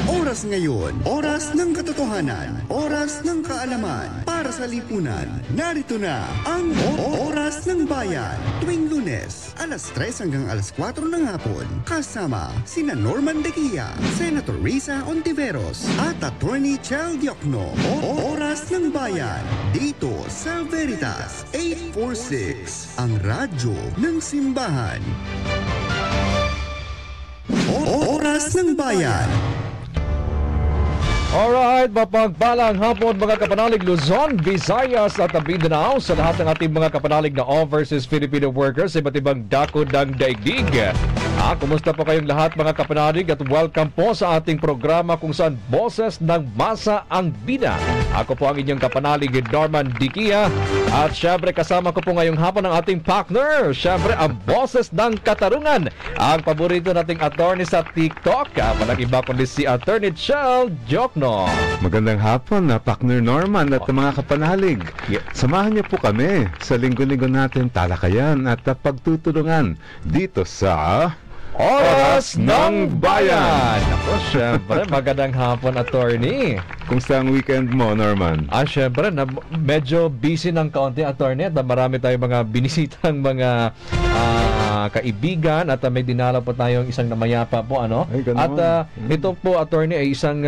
Oras ngayon, oras ng katotohanan, oras ng kaalaman, para sa lipunan. Narito na ang Oras ng Bayan. Tuwing Lunes, alas 3 hanggang alas 4 ng hapon. Kasama sina Norman Dequia, Senator Risa Ontiveros, at Attorney Chel Diokno. Oras ng Bayan. Dito sa Veritas 846, ang radyo ng simbahan. Oras ng Bayan. Alright, mapagpalang hapon mga kapanalig Luzon, Visayas at Mindanao sa lahat ng ating mga kapanalig na overseas Filipino workers sa iba't ibang dako ng daigdig. Kumusta po kayong lahat mga kapanalig at welcome po sa ating programa kung saan boses ng masa ang bida. Ako po ang inyong kapanalig Norman Dequia at syempre kasama ko po ngayong hapon ang ating partner, syempre ang boses ng katarungan, ang paborito nating attorney sa TikTok, walang iba kundi si Attorney Chel Diokno. Magandang hapon na partner Norman at mga kapanalig. Samahan niyo po kami sa linggo-linggo natin talakayan at pagtutulungan dito sa Oras ng Bayan. Ako, syempre, magandang hapon, attorney. Kumusta ang weekend mo, Norman? Syempre, medyo busy ng kaunti, attorney, at marami tayong mga binisitang mga kaibigan at may dinala po tayong isang namayapa po, ano? Ay, at ito po, attorney, ay isang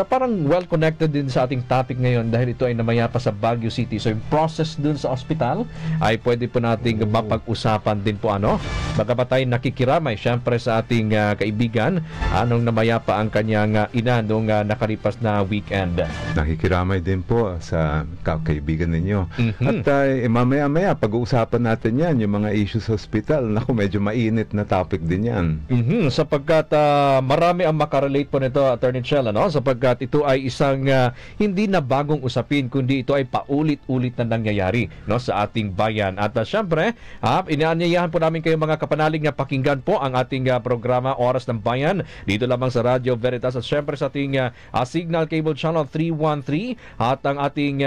parang well-connected din sa ating topic ngayon dahil ito ay namayapa sa Baguio City. So, yung process dun sa ospital ay pwede po nating mapag-usapan din po, ano? Bagamat tayo nakikiramay, syempre, sa ating kaibigan, anong namayapa ang kanyang ina nung nakalipas na weekend. Nakikiramay din po sa kaibigan ninyo. At mamaya-maya, pag-uusapan natin yan, yung mga issues sa hospital. Naku, medyo mainit na topic din yan. Sapagkat marami ang makarelate po nito, Attorney Chel, ano? Sapagkat ito ay isang hindi na bagong usapin, kundi ito ay paulit-ulit na nangyayari, no, sa ating bayan. At syempre, inaanyayahan po namin kayo mga kapanalig na pakinggan po ang ating programa Oras ng Bayan dito lamang sa Radio Veritas at syempre sa ating Signal Cable Channel 313 at ang ating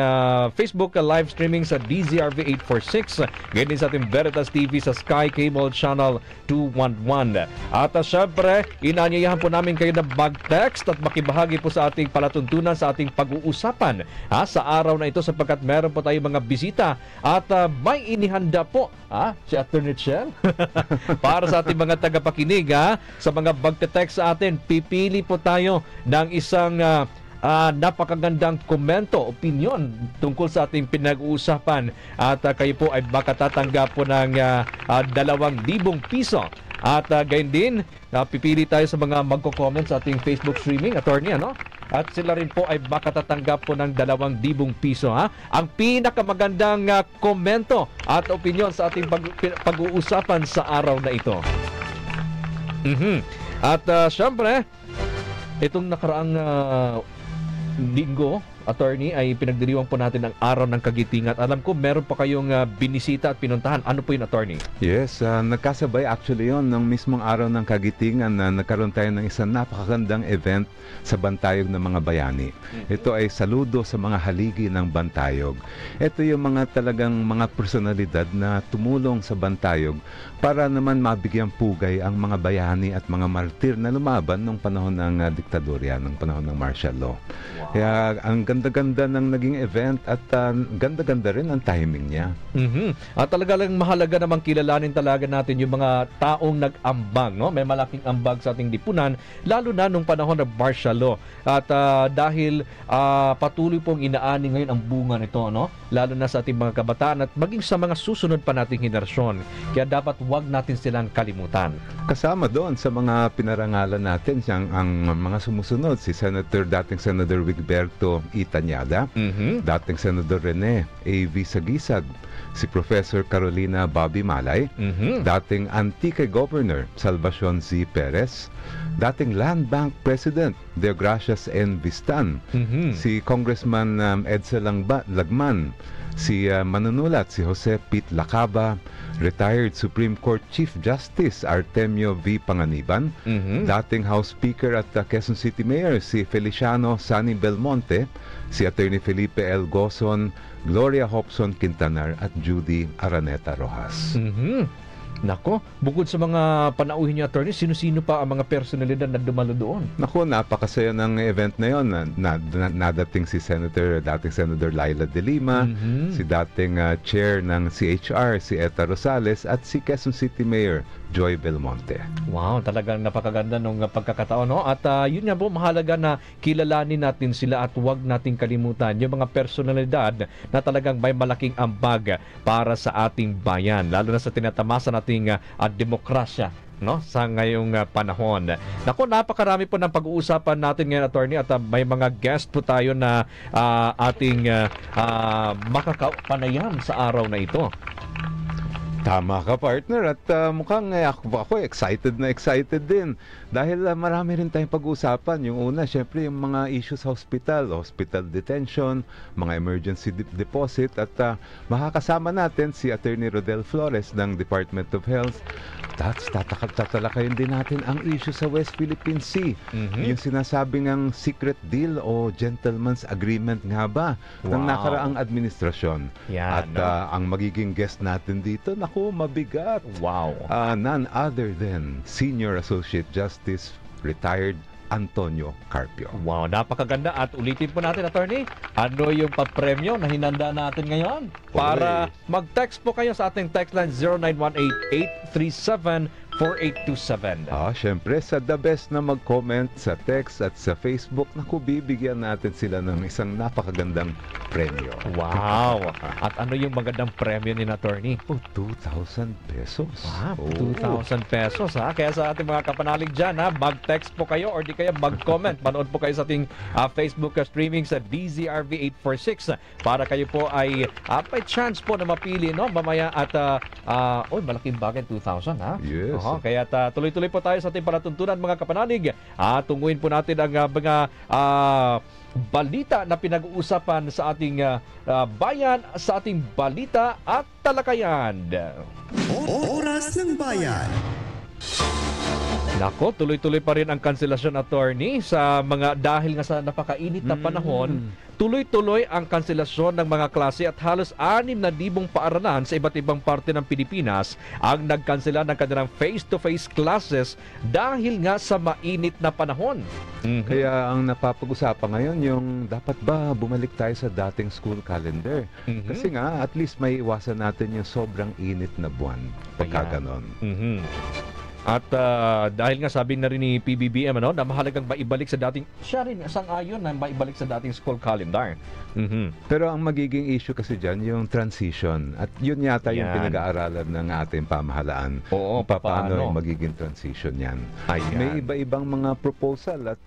Facebook live streaming sa DZRV 846, ganyan din sa ating Veritas TV sa Sky Cable Channel 211. At syempre, inaanyayahan po namin kayo na mag-text at makibahagi po sa ating palatuntunan sa ating pag-uusapan sa araw na ito sapagkat meron po tayong mga bisita at may inihanda po si Attorney Chel para sa ating mga tagapakinig sa mga magte-text sa atin. Pipili po tayo ng isang napakagandang komento, opinion tungkol sa ating pinag-uusapan at kayo po ay makatatanggap po ng 2,000 piso. At gayon din, pipili tayo sa mga magko-comment sa ating Facebook streaming, attorney, ano? At sila rin po ay makatatanggap po ng 2,000 piso. Ang pinakamagandang komento at opinion sa ating pag-uusapan sa araw na ito. At syempre, itong nakaraang linggo, attorney, ay pinagdiriwang po natin ang Araw ng Kagitingan. Alam ko, meron pa kayong binisita at pinuntahan. Ano po yun, attorney? Yes, nagkasabay actually yon ng mismong Araw ng Kagitingan na nagkaroon tayo ng isang napakagandang event sa Bantayog ng mga bayani. Ito ay saludo sa mga haligi ng Bantayog. Ito yung mga talagang mga personalidad na tumulong sa Bantayog para naman mabigyang pugay ang mga bayani at mga martir na lumaban nung panahon ng diktadorya, nung panahon ng martial law. Wow. Kaya ang ganda-ganda ng naging event at ganda-ganda rin ang timing niya. At talaga lang mahalaga namang kilalanin talaga natin yung mga taong nag-ambag, no? May malaking ambag sa ating lipunan, lalo na nung panahon ng martial law. At dahil patuloy pong inaani ngayon ang bunga nito, no? Lalo na sa ating mga kabataan at maging sa mga susunod pa nating henerasyon. Kaya dapat wag natin silang kalimutan. Kasama doon sa mga pinarangalan natin ang mga sumusunod, si dating Senator Wigberto Itanyada, dating Senador Rene A.V. Sagisag, si Professor Carolina Bobby Malay, dating Antique Governor Salvacion Z. Perez, dating Land Bank President Deogracias N. Vistan, si Congressman Edsa Lagman, si manunulat si Jose Pete Lacaba, retired Supreme Court Chief Justice Artemio V. Panganiban, dating House Speaker at Quezon City Mayor si Feliciano Sani Belmonte, si Attorney Felipe L. Gozon, Gloria Hobson Quintanar at Judy Araneta Rojas. Nako, bukod sa mga panauhin niyo, attorney, sino-sino pa ang mga personalidad na dumalo doon? Naku, napakasaya ng event na yun. Nadating si dating Senator Laila De Lima, si dating chair ng CHR, si Eta Rosales, at si Quezon City Mayor Joy Belmonte. Wow, talagang napakaganda ng pagkakataon, no? At yun nga po, mahalaga na kilalanin natin sila at huwag nating kalimutan yung mga personalidad na talagang may malaking ambag para sa ating bayan, lalo na sa tinatamasa nating demokrasya, no, sa ngayong panahon. Naku, napakarami po ng pag-uusapan natin ngayon, attorney, at may mga guest po tayo na ating makakapanayam sa araw na ito. Tama ka, partner, at mukhang ako excited din dahil marami rin tayong pag-uusapan. Yung una, syempre, yung mga issues sa hospital detention, mga emergency deposit, at makakasama natin si Attorney Rodel Flores ng Department of Health. Tatalakayin din natin ang issue sa West Philippine Sea. Yung sinasabing ang secret deal o gentleman's agreement nga ba ng nakaraang administrasyon. Yan, at ang magiging guest natin dito, naku, mabigat. Wow. None other than Senior Associate Justice retired Antonio Carpio. Wow, napakaganda. At ulitin po natin, attorney, ano yung papremyo na hinanda natin ngayon? Para mag-text po kayo sa ating text line 0918-837-4827. Syempre, sa the best na mag-comment sa text at sa Facebook, naku, bibigyan natin sila ng isang napakagandang premyo. Wow! At ano yung magandang premyo ni attorney? 2,000 pesos. Wow, 2,000 pesos, ha? Kaya sa ating mga kapanalig dyan, ha, mag-text po kayo or di kaya mag-comment. Manood po kayo sa ating Facebook streaming sa DZRV 846 para kayo po ay may chance po na mapili, no? Mamaya at malaking bagay, 2,000, ha? Yes. Kaya tuloy-tuloy po tayo sa ating palatuntunan, mga kapanalig. Tunguin po natin ang mga balita na pinag-uusapan sa ating bayan, sa ating balita at talakayan. Oras ng Bayan. Nako, tuloy-tuloy pa rin ang kanselasyon, attorney, sa mga dahil nga sa napakainit na panahon. Tuloy-tuloy ang kanselasyon ng mga klase at halos 6,000 paaralan sa iba't ibang parte ng Pilipinas ang nagkansela ng kanilang face-to-face classes dahil nga sa mainit na panahon. Kaya ang napapag-usapan ngayon yung dapat ba bumalik tayo sa dating school calendar? Kasi nga at least may iwasan natin yung sobrang init na buwan pagka ganon. At dahil nga sabi na rin ni PBBM na mahalagang maibalik sa dating, siya rin sang-ayon na maibalik sa dating school calendar. Pero ang magiging issue kasi dyan yung transition. At yun yata yung pinag-aaralan ng ating pamahalaan. Oo, paano yung magiging transition yan. May iba-ibang mga proposal at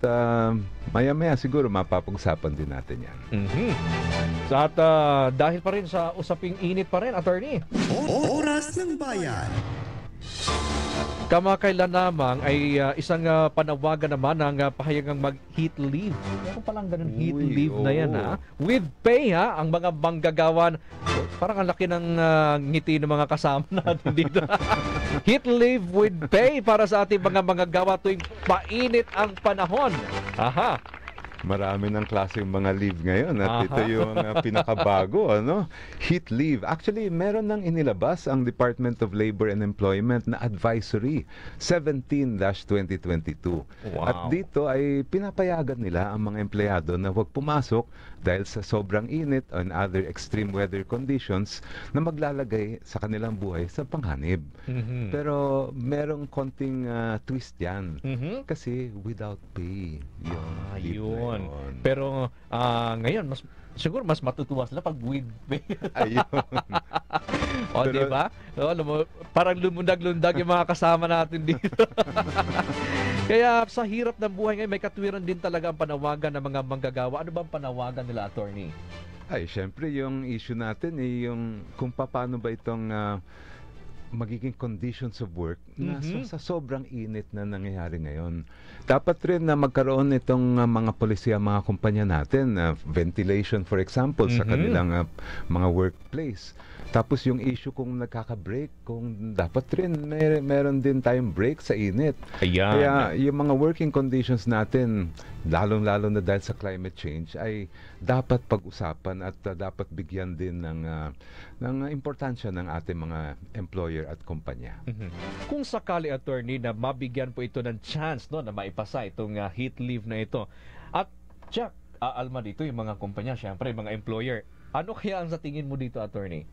maya-maya siguro mapapag-usapan din natin yan. At dahil pa rin sa usaping init pa rin, attorney. Oras ng Bayan. Kamakailan lamang ay isang panawagan naman ng pahayagang mag-heat leave. Meron palang ganun heat leave na yan, ha? With pay, ha? Ang mga manggagawan, parang ang laki ng ngiti ng mga kasama natin dito. Heat leave with pay para sa ating mga manggagawa tuwing mainit ang panahon. Aha! Marami ng klaseng mga leave ngayon at ito yung pinakabago, heat leave. Actually, meron nang inilabas ang Department of Labor and Employment na advisory 17-2022. Wow. At dito ay pinapayagan nila ang mga empleyado na huwag pumasok dahil sa sobrang init and other extreme weather conditions na maglalagay sa kanilang buhay sa panghanib. Pero merong konting twist yan. Kasi without pay. Yun. Pero ngayon siguro mas matutuwa sila pag with pay. Ayun. O, di ba? Parang lumundag-lundag yung mga kasama natin dito. Kaya sa hirap ng buhay ngayon, may katwiran din talaga ang panawagan ng mga manggagawa. Ano ba ang panawagan nila, attorney? Syempre yung issue natin yung kung paano ba itong magiging conditions of work na sa sobrang init na nangyayari ngayon. Dapat rin na magkaroon itong mga polisiya, mga kumpanya natin, ventilation for example, sa kanilang mga workplace. Tapos yung issue kung nagkaka-break, kung dapat rin meron din tayong break sa init. Ayan. Kaya yung mga working conditions natin, lalong-lalo na dahil sa climate change, ay dapat pag-usapan at dapat bigyan din ng importansya ng ating mga employer at kumpanya. Kung sakali, attorney, na mabigyan po ito ng chance, no, na maipasa itong heat leave na ito, at Jack, aalma dito yung mga kumpanya, syempre mga employer. Ano kaya ang sa tingin mo dito, attorney?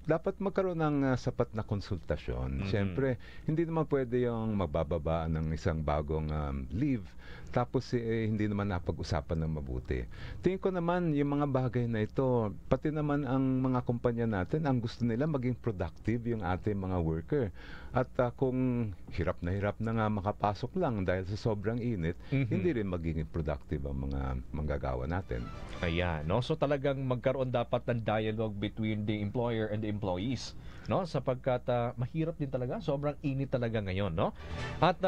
Dapat magkaroon ng sapat na konsultasyon. Siyempre, hindi naman pwede yung magbababa ng isang bagong leave tapos hindi naman napag-usapan ng mabuti. Tingin ko naman yung mga bagay na ito, pati naman ang mga kumpanya natin, ang gusto nila maging productive yung ating mga worker. At kung hirap na nga makapasok lang dahil sa sobrang init, hindi rin magiging productive ang mga manggagawa natin. Ayan, no? So talagang magkaroon dapat ng dialogue between the employer and the employees, no? Sapagkat mahirap din talaga, sobrang init talaga ngayon, no? At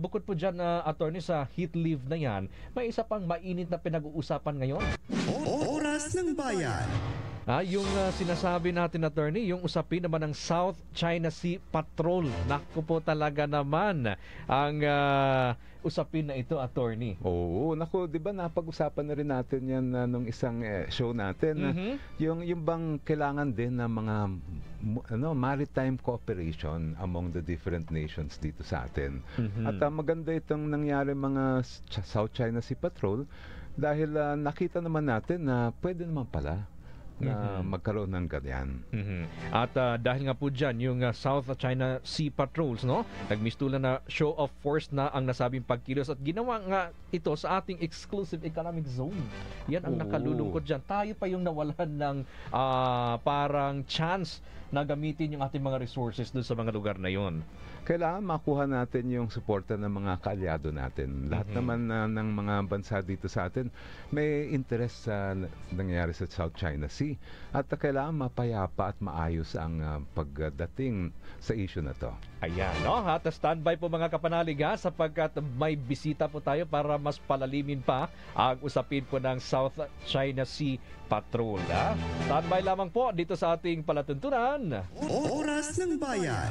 bukod po dyan, attorney, sa heat leave na yan, may isa pang mainit na pinag-uusapan ngayon. Oras ng Bayan. Yung sinasabi natin, attorney, yung usapin naman ng South China Sea Patrol. Naku po talaga naman ang usapin na ito, attorney. Oo, naku, 'di ba napag-usapan na rin natin 'yan nung isang show natin yung bang kailangan din ng mga maritime cooperation among the different nations dito sa atin. At maganda itong nangyari mga South China Sea Patrol dahil nakita naman natin na pwede naman pala na magkaroon ng ganyan. At dahil nga po dyan, yung South China Sea Patrols, no? Nagmistulan na show of force na ang nasabing pagkilos at ginawa nga ito sa ating exclusive economic zone. Yan ang nakalulungkot dyan. Tayo pa yung nawalan ng parang chance na gamitin yung ating mga resources doon sa mga lugar na yon. Kailangan makuha natin yung suporta ng mga kaalyado natin. Lahat naman ng mga bansa dito sa atin may interest sa nangyayari sa South China Sea. At kailangan mapayapa at maayos ang pagdating sa issue na to. Ayan, no? At standby po mga kapanalig, sapagkat may bisita po tayo para mas palalimin pa ang usapin po ng South China Sea Patrol. Standby lamang po dito sa ating palatuntunan. Oras ng Bayan.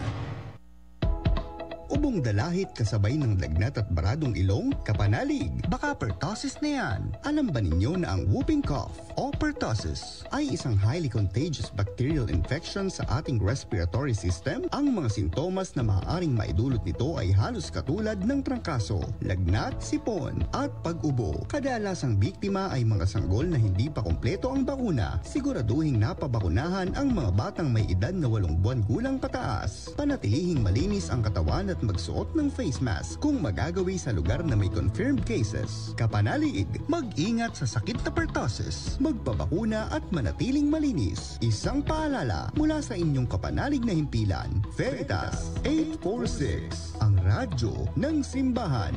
Ubong dalahit kasabay ng lagnat at baradong ilong, kapanalig, baka pertussis na yan. Alam ba ninyo na ang whooping cough o pertussis ay isang highly contagious bacterial infection sa ating respiratory system? Ang mga sintomas na maaaring maidulot nito ay halos katulad ng trangkaso, lagnat, sipon, at pag-ubo. Kadalasang biktima ay mga sanggol na hindi pa kompleto ang bakuna. Siguraduhing napabakunahan ang mga batang may edad na 8 buwan gulang pataas. Panatilihing malinis ang katawan at magsuot ng face mask kung magagawi sa lugar na may confirmed cases. Kapanalig, mag-ingat sa sakit na pertussis, magpabakuna at manatiling malinis. Isang paalala mula sa inyong kapanalig na himpilan, Veritas 846, ang radyo ng simbahan.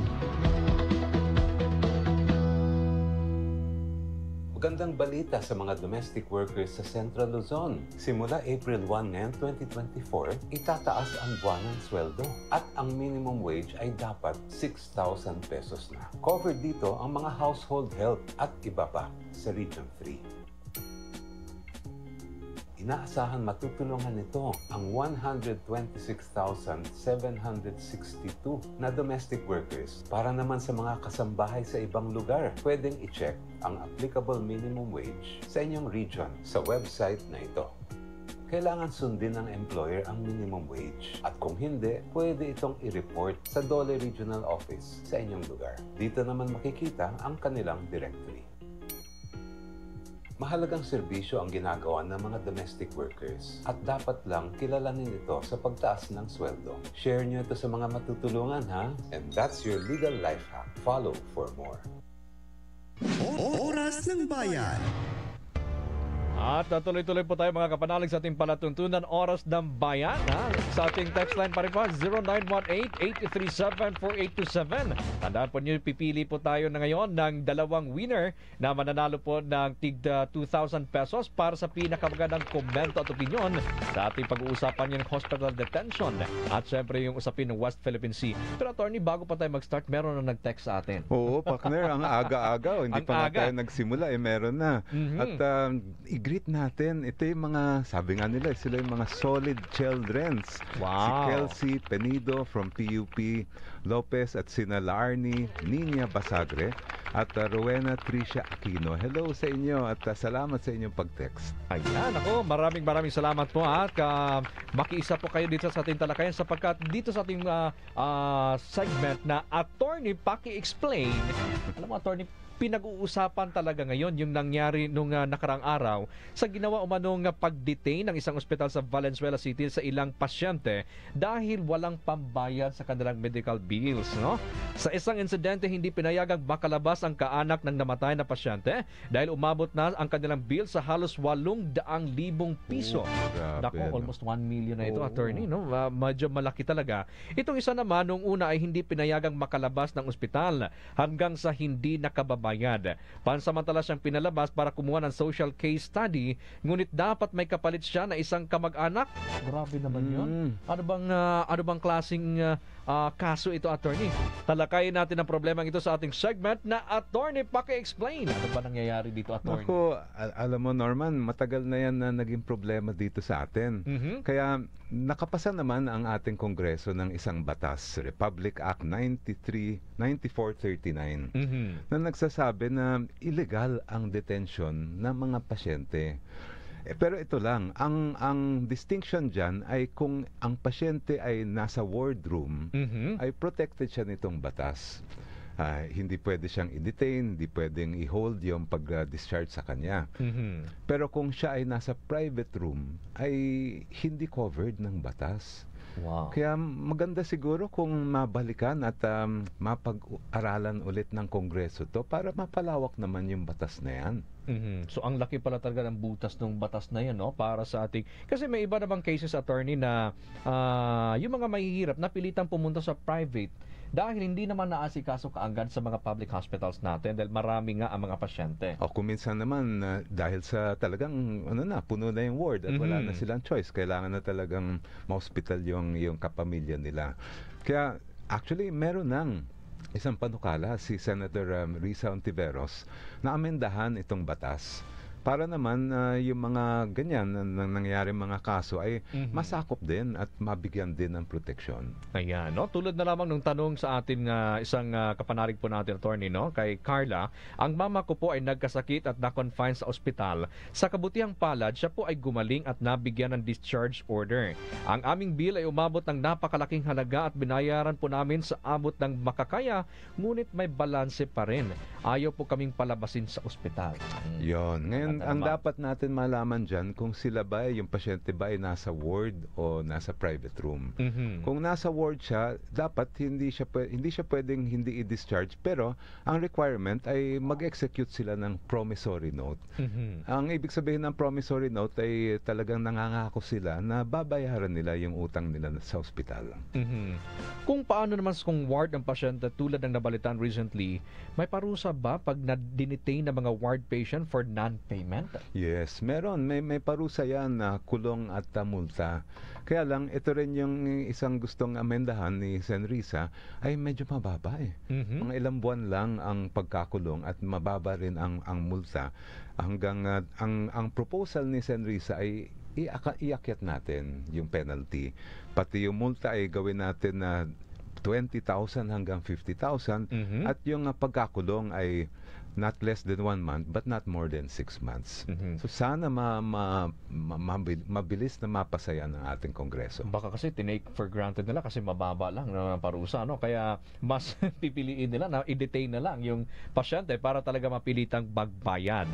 Magandang balita sa mga domestic workers sa Central Luzon. Simula April 1 ngayon, 2024, itataas ang buwanang sweldo at ang minimum wage ay dapat 6,000 pesos na. Covered dito ang mga household help at iba pa sa Region 3. Inaasahan matutulungan nito ang 126,762 na domestic workers. Para naman sa mga kasambahay sa ibang lugar, pwedeng i-check ang applicable minimum wage sa inyong region sa website na ito. Kailangan sundin ng employer ang minimum wage at kung hindi, pwede itong i-report sa Dole Regional Office sa inyong lugar. Dito naman makikita ang kanilang directory. Mahalagang serbisyo ang ginagawa ng mga domestic workers at dapat lang kilalanin ito sa pagtaas ng sweldo. Share nyo ito sa mga matutulungan, ha? And that's your legal life hack. Follow for more. Oras ng Bayan. At tuloy-tuloy po tayo mga kapanalig sa ating palatuntunan, Oras ng Bayan. Sa ating text line pa rin po, 0918-837-4827. Tandaan po nyo, pipili po tayo na ngayon ng dalawang winner na mananalo po ng tig 2,000 pesos para sa pinakamagandang komento at opinyon sa ating pag-uusapan yung hospital detention at syempre yung usapin ng West Philippine Sea. Pero attorney, bago pa tayo mag-start, meron na nag-text sa atin. Oo, partner, ang aga-aga. Hindi pa nga tayo nagsimula, meron na. At i-greet natin. Ito yung mga, sabi nga nila, sila yung mga solid childrens. Wow. Si Kelsey Penido from PUP, Lopez at sina Larnie, Nina Basagre, at Rowena Tricia Aquino. Hello sa inyo at salamat sa inyong pag-text. Ayan, ako, maraming salamat po at makiisa po kayo dito sa ating talakayan sapagkat dito sa ating segment na Attorney Paki-Explain. Alam mo, Attorney, pinag-uusapan talaga ngayon yung nangyari nung nakarang araw sa ginawa umanong pag-detain ng isang ospital sa Valenzuela City sa ilang pasyente dahil walang pambayad sa kanilang medical bills. No? Sa isang insidente, hindi pinayagang makalabas ang kaanak ng namatay na pasyente dahil umabot na ang kanilang bill sa halos 800,000 piso. Dako, almost 1 million na ito, Attorney. No? Medyo malaki talaga. Itong isa naman, nung una ay hindi pinayagang makalabas ng ospital hanggang sa hindi nakababayad. Pansamantala siyang pinalabas para kumuha ng social case study, ngunit dapat may kapalit siya na isang kamag-anak. Grabe naman yun. Ano bang klaseng kaso ito, Attorney? Talakayin natin ang problema ito sa ating segment na Attorney Paki-Explain. Ano ba nangyayari dito, Attorney? Ako, alam mo, Norman, matagal na yan na naging problema dito sa atin. Kaya nakapasa naman ang ating Kongreso ng isang batas, Republic Act 9439, na nagsasabi na illegal ang detention ng mga pasyente. Pero ito lang, ang distinction dyan ay kung ang pasyente ay nasa ward room, ay protected siya nitong batas. Hindi pwede siyang i-detain, hindi pwedeng i-hold yung pag-discharge sa kanya. Pero kung siya ay nasa private room, ay hindi covered ng batas. Wow. Kaya maganda siguro kung mabalikan at mapag-aralan ulit ng Kongreso to para mapalawak naman yung batas na yan. So ang laki pala talaga ng butas ng batas na yan, no? Para sa ating... Kasi may iba namang cases, Attorney, na yung mga mahihirap napilitang pumunta sa private dahil hindi naman naasikaso kaagad sa mga public hospitals natin dahil marami nga ang mga pasyente. O kung minsan naman dahil sa talagang puno na yung ward at wala na silang choice, kailangan na talagang ma-hospital yung kapamilya nila. Kaya actually meron nang isang panukala si Senator Risa Ontiveros na amendahan itong batas para naman yung mga ganyan na nangyari mga kaso ay masakop din at mabigyan din ng proteksyon. Ayan, no? Tulad na lamang ng tanong sa atin isang kapanarig po natin, Attorney, no? Kay Carla, ang mama ko po ay nagkasakit at na-confine sa ospital. Sa kabutihang palad, siya po ay gumaling at nabigyan ng discharge order. Ang aming bill ay umabot ng napakalaking halaga at binayaran po namin sa abot ng makakaya, ngunit may balanse pa rin. Ayaw po kaming palabasin sa ospital. Yon. Ngayon, ang dapat natin malaman dyan kung sila ba, yung pasyente ba ay nasa ward o nasa private room. Kung nasa ward siya, dapat hindi siya pwedeng hindi i-discharge, pero ang requirement ay mag-execute sila ng promissory note. Ang ibig sabihin ng promissory note ay talagang nangangako sila na babayaran nila yung utang nila sa ospital. Kung paano naman kung ward ng pasyente tulad ng nabalitaan recently, may parusa ba pag na-detain na mga ward patient for non-payment? Yes, meron. May parusa yan na kulong at multa. Kaya lang, ito rin yung isang gustong amendahan ni Sen. Risa ay medyo mababa eh. Mga ilang buwan lang ang pagkakulong at mababa rin ang multa. Hanggang ang proposal ni Sen. Risa ay iakyat natin yung penalty. Pati yung multa ay gawin natin na 20,000 hanggang 50,000 at yung pagkakulong ay not less than 1 month but not more than 6 months. So sana mabilis na mapasaya ng ating Kongreso. Baka kasi tinake for granted nila kasi mababa lang na parusa, no? Kaya mas pipiliin nila na i-detain na lang yung pasyente para talaga mapilitang magbayad.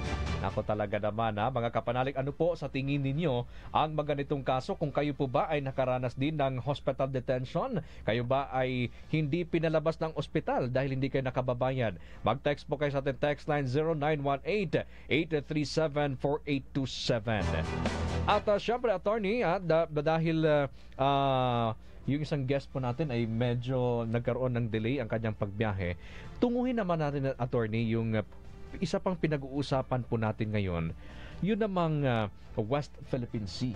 Ako talaga naman, mga kapanalig, ano po sa tingin ninyo ang maganitong kaso? Kung kayo po ba ay nakaranas din ng hospital detention? Kayo ba ay hindi pinalabas ng ospital dahil hindi kayo nakababayad? Mag-text po kayo sa ating text line 0918-837-4827. At syempre, Attorney, dahil yung isang guest po natin ay medyo nagkaroon ng delay ang kanyang pagbiyahe, tunguhin naman natin, Attorney, yung isa pang pinag-uusapan po natin ngayon, yun namang West Philippine Sea.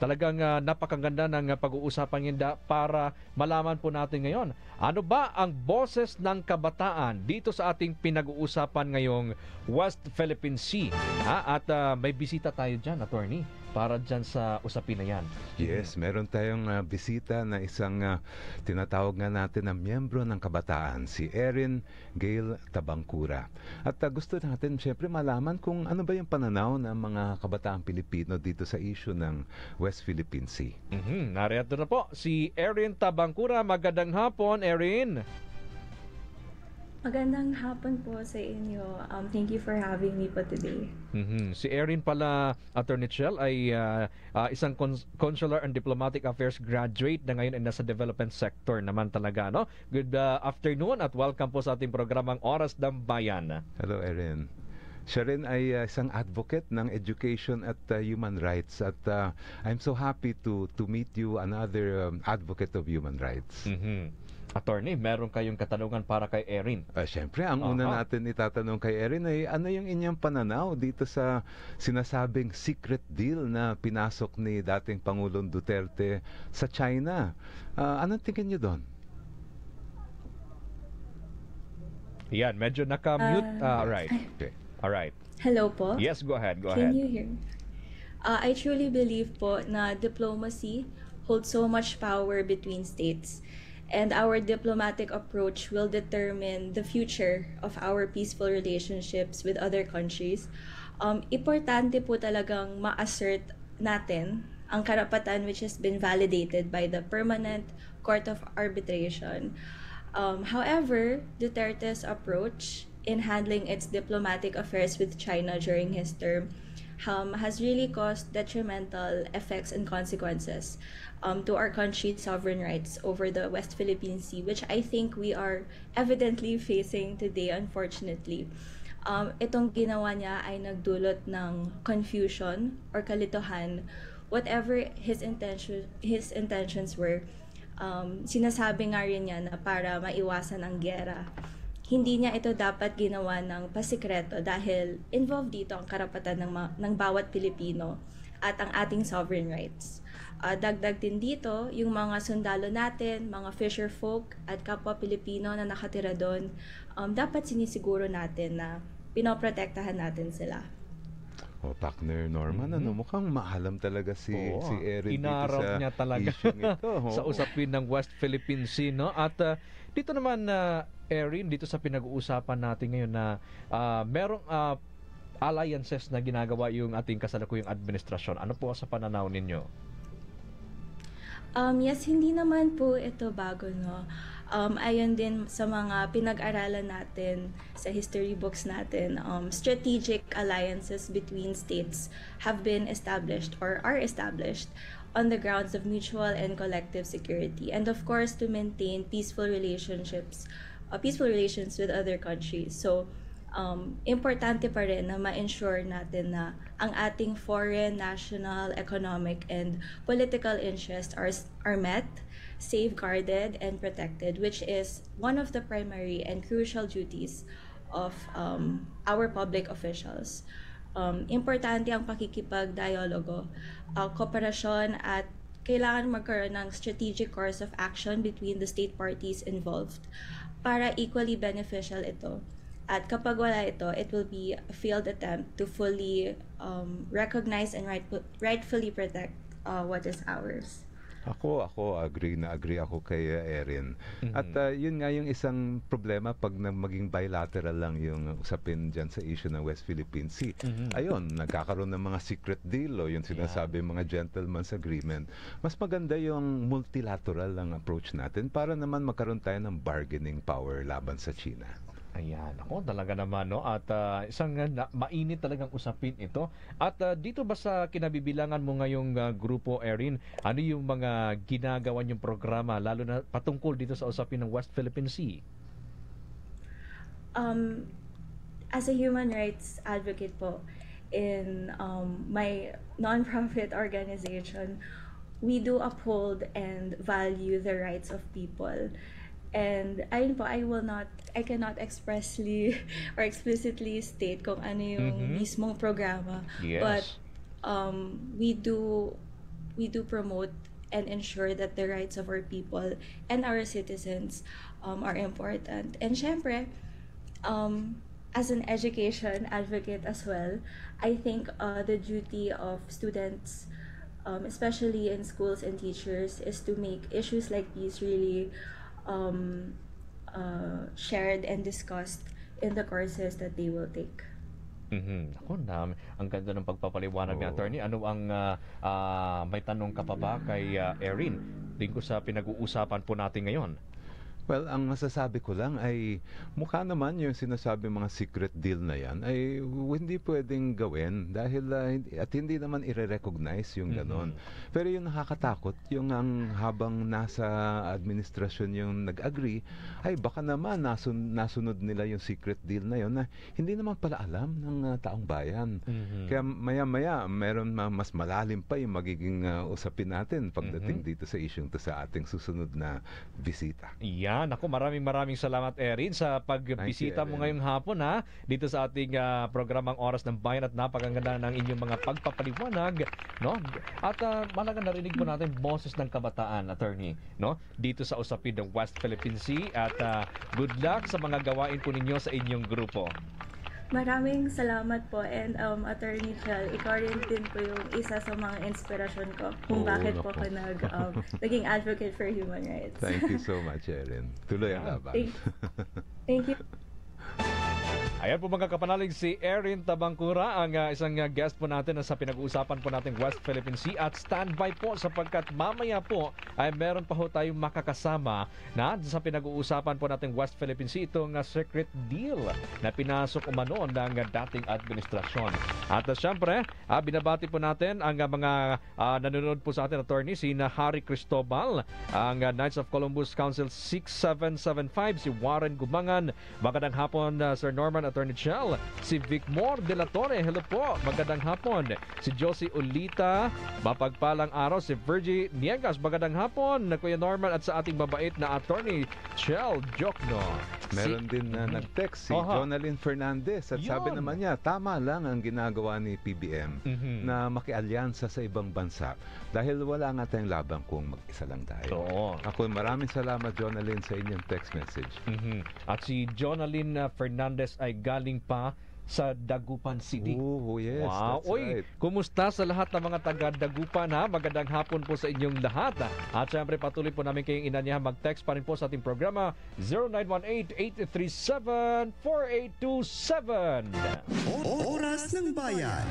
Talagang napakaganda ng pag-uusapan yun para malaman po natin ngayon. Ano ba ang boses ng kabataan dito sa ating pinag-uusapan ngayong West Philippine Sea? At may bisita tayo dyan, attorney, para dyan sa usapin na yan. Yes, meron tayong bisita na isang tinatawag nga natin na miyembro ng kabataan, si Erin Gail Tabangkura. At gusto natin siyempre malaman kung ano ba yung pananaw ng mga kabataang Pilipino dito sa issue ng West Philippine Sea. Narito na po si Erin Tabangkura. Magandang hapon, Erin. Magandang hapon po sa inyo. Thank you for having me po today. Si Erin pala, Attorney Chel, ay isang Consular and Diplomatic Affairs graduate na ngayon ay nasa development sector naman talaga. No? Good afternoon at welcome po sa ating programang Oras ng Bayan. Hello, Erin. Siya rin ay isang advocate ng education at human rights at I'm so happy to meet you, another advocate of human rights. Attorney, meron kayong katanungan para kay Erin. Siyempre, ang una natin itatanong kay Erin ay ano yung inyong pananaw dito sa sinasabing secret deal na pinasok ni dating Pangulong Duterte sa China. Anong tingin niyo doon? Yan, medyo naka-mute. Right. Okay. Alright. Hello po. Yes, go ahead. Can you hear me? I truly believe po na diplomacy holds so much power between states. And our diplomatic approach will determine the future of our peaceful relationships with other countries. Importante po talagang ma-assert natin ang karapatan which has been validated by the Permanent Court of Arbitration. However, Duterte's approach in handling its diplomatic affairs with China during his term has really caused detrimental effects and consequences to our country's sovereign rights over the West Philippine Sea, which I think we are evidently facing today, unfortunately. Itong ginawa niya ay nagdulot ng confusion or kalituhan. Whatever his intentions were, sinasabi nga rin niya na para maiwasan ang giyera. Hindi niya ito dapat ginawa ng pasikreto dahil involved dito ang karapatan ng bawat Pilipino at ang ating sovereign rights. Dagdag din dito, yung mga sundalo natin, mga fisher folk at kapwa Pilipino na nakatira doon, dapat sinisiguro natin na pinoprotektahan natin sila. Partner Norman, mukhang maalam talaga si Erin dito sa niya talaga ito, sa usapin ng West Philippine Sea, no? At dito naman Erin, dito sa pinag-uusapan natin ngayon na merong alliances na ginagawa yung ating kasalukuyang administrasyon. Ano po sa pananaw ninyo? Yes, hindi naman po ito bago, no? Ayon din sa mga pinag-aralan natin sa history books natin, strategic alliances between states have been established or are established on the grounds of mutual and collective security, and of course to maintain peaceful relations with other countries. So importante pa rin na ma-ensure natin na ang ating foreign, national, economic, and political interests are met, safeguarded, and protected, which is one of the primary and crucial duties of our public officials. Importante ang pakikipag-dialogo, kooperasyon, at kailangan magkaroon ng strategic course of action between the state parties involved para equally beneficial ito. At kapag wala ito, it will be a failed attempt to fully recognize and rightfully protect what is ours. Ako agree ako kay Erin. At yun nga yung isang problema pag maging bilateral lang yung usapin dyan sa issue ng West Philippine Sea. Ayun, nagkakaroon ng mga secret deal o yung sinasabi mga gentleman's agreement. Mas maganda yung multilateral lang approach natin para naman magkaroon tayo ng bargaining power laban sa China. Ayan, ako talaga naman, no? At isang mainit talagang usapin ito. At dito ba sa kinabibilangan mo ngayong grupo, Erin, ano yung mga ginagawa niyong programa, lalo na patungkol dito sa usapin ng West Philippine Sea? As a human rights advocate po, in my non-profit organization, we do uphold and value the rights of people. And ayun po, I cannot expressly or explicitly state kung ano yung mismong programa. Yes. But we do we do promote and ensure that the rights of our people and our citizens are important. And syempre, as an education advocate as well, I think the duty of students, especially in schools and teachers, is to make issues like these really shared and discussed in the courses that they will take. Ako na, ang ganda ng pagpapaliwanag ni attorney. Ano ang may tanong ka pa ba kay Erin? Tingko sa pinag-uusapan po natin ngayon. Well, ang masasabi ko lang ay mukha naman yung sinasabi mga secret deal na yan ay hindi pwedeng gawin dahil at hindi naman i-recognize yung ganon. Pero yung nakakatakot, yung ang habang nasa administrasyon yung nag-agree, ay baka naman nasunod nila yung secret deal na yun na hindi naman pala alam ng taong bayan. Kaya maya-maya, meron mas malalim pa yung magiging usapin natin pagdating dito sa isyung to sa ating susunod na bisita. Ako, maraming salamat Erin sa pagbisita mo ngayong hapon dito sa ating programang Oras ng Bayan at napakaganda ng inyong mga pagpapaliwanag, no? At malaga narinig po natin boses ng kabataan, attorney, no? Dito sa usapin ng West Philippine Sea at good luck sa mga gawain po ninyo sa inyong grupo. Maraming salamat po, and Attorney Chel, ikaw rin din po yung isa sa mga inspirasyon ko kung bakit po ako naging advocate for human rights. Thank you so much, Erin. Tuloy ang laban. Thank you. Ayan po mga kapanalig, si Erin Tabangkura, ang isang guest po natin sa pinag-uusapan po natin West Philippine Sea, at standby po sapagkat mamaya po ay meron pa ho tayong makakasama na sa pinag-uusapan po natin West Philippine Sea, itong secret deal na pinasok umano ng dating administrasyon. At syempre, binabati po natin ang mga nanonood po sa atin, attorney, si Harry Cristobal, ang Knights of Columbus Council 6775, si Warren Gumangan, magandang hapon Sir Norman, Attorney Chel, si Vicmore de la Torre, hello po, magandang hapon, si Josie Ulita, mapagpalang araw, si Virgie Niegas, magandang hapon, Kuya Norman, at sa ating mabait na Attorney Chel Jokno. Meron din na nag-text si Jonalyn Fernandez at sabi naman niya, tama lang ang ginagawa ni PBM na makialyansa sa ibang bansa dahil wala nga tayong labang kung mag-isa lang tayo. Ako, maraming salamat Jonalyn sa inyong text message. At si Jonalyn Fernandez ay galing pa sa Dagupan City. Oh, yes, wow. That's right. Kumusta sa lahat ng mga taga-Dagupan Magandang hapon po sa inyong lahat. At syempre patuloy po namin kayong inanyahan mag-text pa rin po sa ating programa 0918-837-4827. Oras ng Bayan.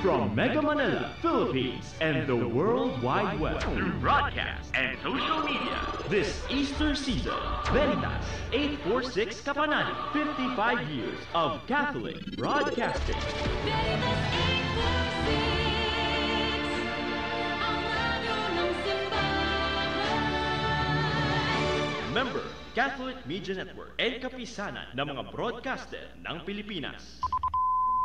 From Mega Manila, Philippines, and the World Wide Web, through broadcast and social media, this Easter season, Veritas 846 Kapanani, 55 years of Catholic broadcasting. Veritas 846, ang radyo ng simbahan. Member, Catholic Media Network, and kapisanan ng mga broadcaster ng Pilipinas.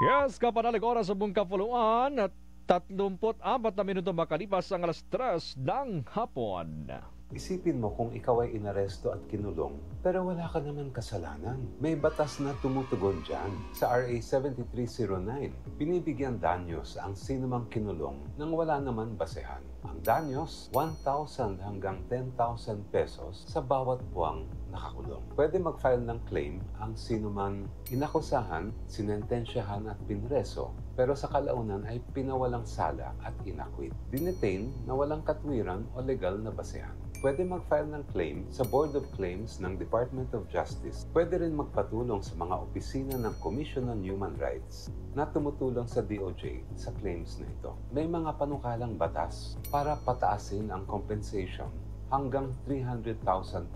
Yes, kapanalig oras sa buong kapuluan at 34 na minuto makalipas ang alas 3 ng hapon. Isipin mo kung ikaw ay inaresto at kinulong, pero wala ka naman kasalanan. May batas na tumutugon dyan. Sa RA 7309, binibigyan danyos ang sinumang kinulong nang wala naman basehan. Ang danyos, 1,000 hanggang 10,000 pesos sa bawat buwang nakakulong. Pwede mag-file ng claim ang sinuman inakusahan, sinentensyahan at pinreso, pero sa kalaunan ay pinawalang sala at inakwit. Dinetain na walang katwiran o legal na basehan. Pwede mag-file ng claim sa Board of Claims ng Department of Justice. Pwede rin magpatulong sa mga opisina ng Commission on Human Rights na tumutulong sa DOJ sa claims na ito. May mga panukalang batas para pataasin ang compensation hanggang 300,000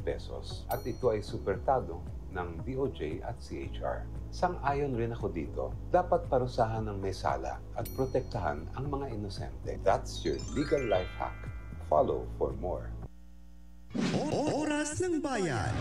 pesos at ito ay suportado ng DOJ at CHR. Sang-ayon rin ako dito, dapat parusahan ng may sala at protektahan ang mga inosente. That's your legal life hack. Follow for more. Oras ng Bayan.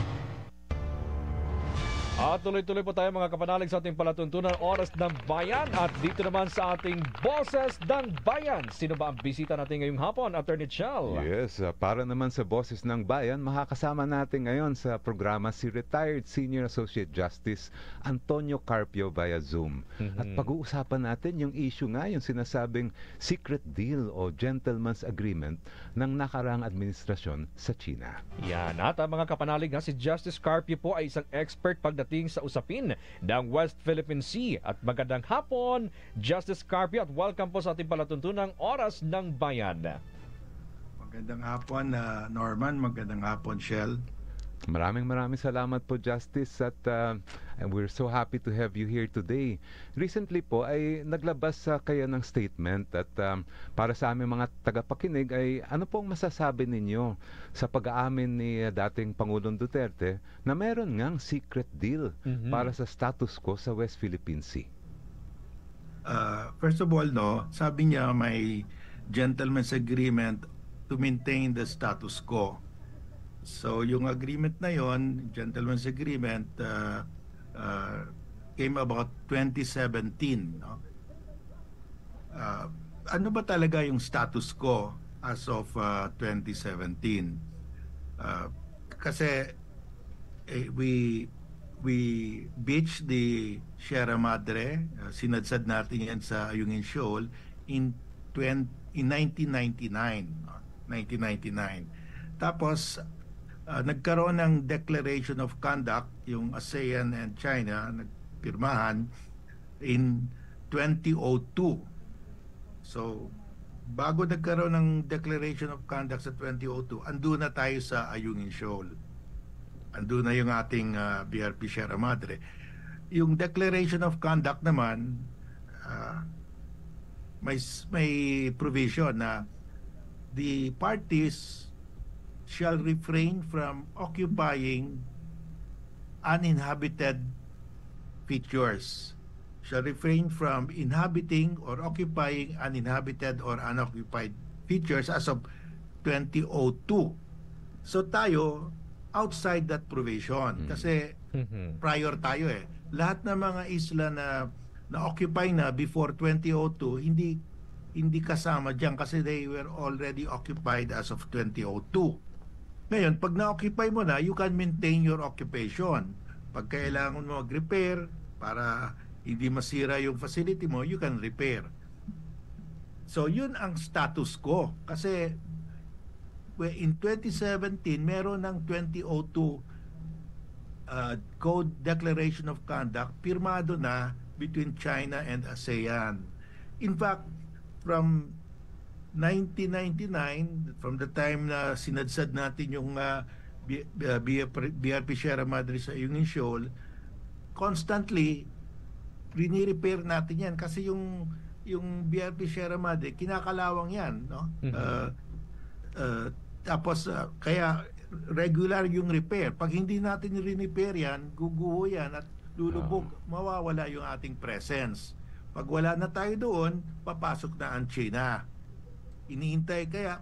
At tuloy-tuloy po tayo mga kapanalig sa ating palatuntunan Oras ng Bayan. At dito naman sa ating Boses ng Bayan. Sino ba ang bisita natin ngayong hapon, Attorney Chal? Yes, para naman sa Boses ng Bayan, makakasama natin ngayon sa programa si Retired Senior Associate Justice Antonio Carpio via Zoom. At pag-uusapan natin yung issue nga, yung sinasabing secret deal o gentleman's agreement ng nakaraang administrasyon sa China. Yan. At ang mga kapanalig, si Justice Carpio po ay isang expert pagdating sa usapin ng West Philippine Sea. At magandang hapon, Justice Carpio, at welcome po sa ating palatuntunang Oras ng Bayan. Magandang hapon, Norman. Magandang hapon, Shell. Maraming salamat po, Justice, at we're so happy to have you here today. Recently po ay naglabas kayo ng statement at para sa aming mga tagapakinig ay ano pong masasabi ninyo sa pag-aamin ni dating Pangulong Duterte na meron ngang secret deal para sa status quo sa West Philippine Sea? First of all, no, sabi niya may gentleman's agreement to maintain the status quo. So yung agreement na yon, gentleman's agreement, came about 2017. No? Ano ba talaga yung status quo as of 2017? Kasi we beached the Sierra Madre, sinadsad natin yan sa Ayungin Shoal in 1999. No? 1999. Tapos nagkaroon ng Declaration of Conduct, yung ASEAN and China nagpirmahan in 2002. So, bago nagkaroon ng Declaration of Conduct sa 2002, andun na tayo sa Ayungin Shoal. Andun na yung ating BRP Sierra Madre. Yung Declaration of Conduct naman, may provision na the parties shall refrain from occupying uninhabited features. Shall refrain from inhabiting or occupying uninhabited or unoccupied features as of 2002. So tayo, outside that provision. Kasi prior tayo eh. Lahat ng mga isla na na-occupy na before 2002, hindi kasama dyan kasi they were already occupied as of 2002. Ngayon, pag na-occupy mo na, you can maintain your occupation. Pag kailangan mo mag-repair para hindi masira yung facility mo, you can repair. So, yun ang status quo. Kasi in 2017, meron ng 2002 Code Declaration of Conduct pirmado na between China and ASEAN. In fact, from 1999, from the time na sinadsad natin yung BRP Sierra Madre sa Ayungin Shoal, constantly rini-repair natin yan kasi yung BRP Sierra Madre kinakalawang yan, no? Tapos kaya regular yung repair. Pag hindi natin rini-repair yan, guguho yan at lulubog, mawawala yung ating presence. Pag wala na tayo doon, papasok na ang China. Iniintay kaya